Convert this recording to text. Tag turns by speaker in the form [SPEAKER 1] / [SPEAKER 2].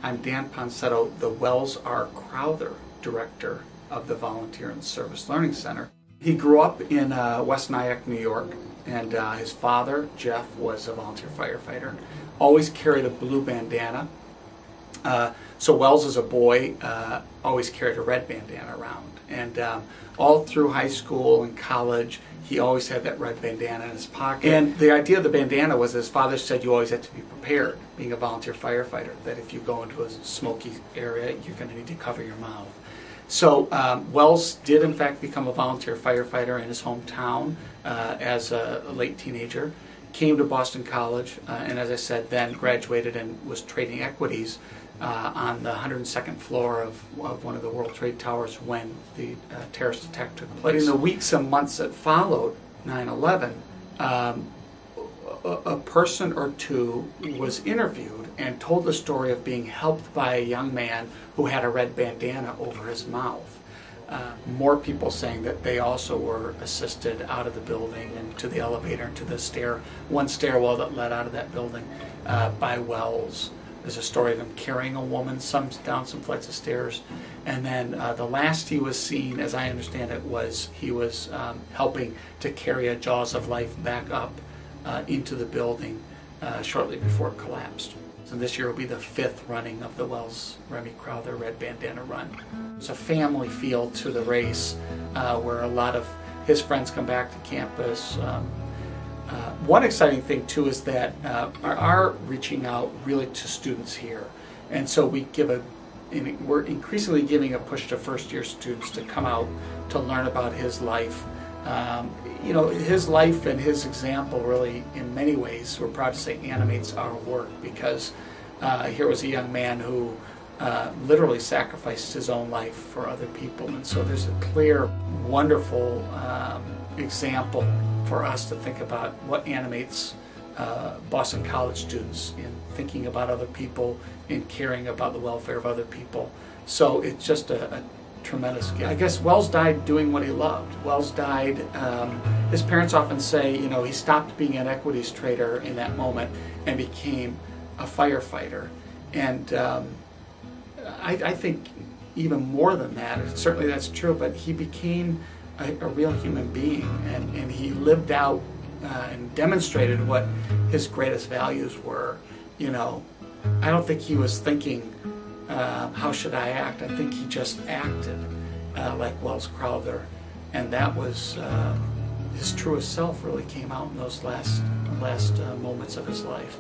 [SPEAKER 1] I'm Dan Ponsetto, the Wells R. Crowther Director of the Volunteer and Service Learning Center. He grew up in West Nyack, New York, and his father, Jeff, was a volunteer firefighter. Always carried a blue bandana. So Wells, as a boy, always carried a red bandana around. And all through high school and college, he always had that red bandana in his pocket. And the idea of the bandana was, his father said, you always have to be prepared, being a volunteer firefighter, that if you go into a smoky area, you're going to need to cover your mouth. So Wells did, in fact, become a volunteer firefighter in his hometown as a late teenager. Came to Boston College, and as I said, then graduated and was trading equities on the 102nd floor of one of the World Trade Towers when the terrorist attack took place. In the weeks and months that followed 9/11, a person or two was interviewed and told the story of being helped by a young man who had a red bandana over his mouth. More people saying that they also were assisted out of the building and to the elevator and to the one stairwell that led out of that building by Wells. There's a story of him carrying a woman down some flights of stairs. And then the last he was seen, as I understand it, was he was helping to carry a Jaws of Life back up into the building shortly before it collapsed. So this year will be the 5th running of the Wells Remy Crowther Red Bandana Run. There's a family feel to the race where a lot of his friends come back to campus. One exciting thing too is that our reaching out really to students here, and so we're increasingly giving a push to first-year students to come out to learn about his life. You know, his life and his example really, in many ways, we're proud to say, animates our work, because here was a young man who literally sacrificed his own life for other people, and so there's a clear, wonderful example for us to think about what animates Boston College students in thinking about other people, in caring about the welfare of other people. So it's just a tremendous gift. I guess Wells died doing what he loved. Wells died, his parents often say, you know, he stopped being an equities trader in that moment and became a firefighter. And I think even more than that, certainly that's true, but he became a real human being, and he lived out and demonstrated what his greatest values were. You know, I don't think he was thinking, how should I act? I think he just acted like Wells Crowther, and that was his truest self really came out in those last moments of his life.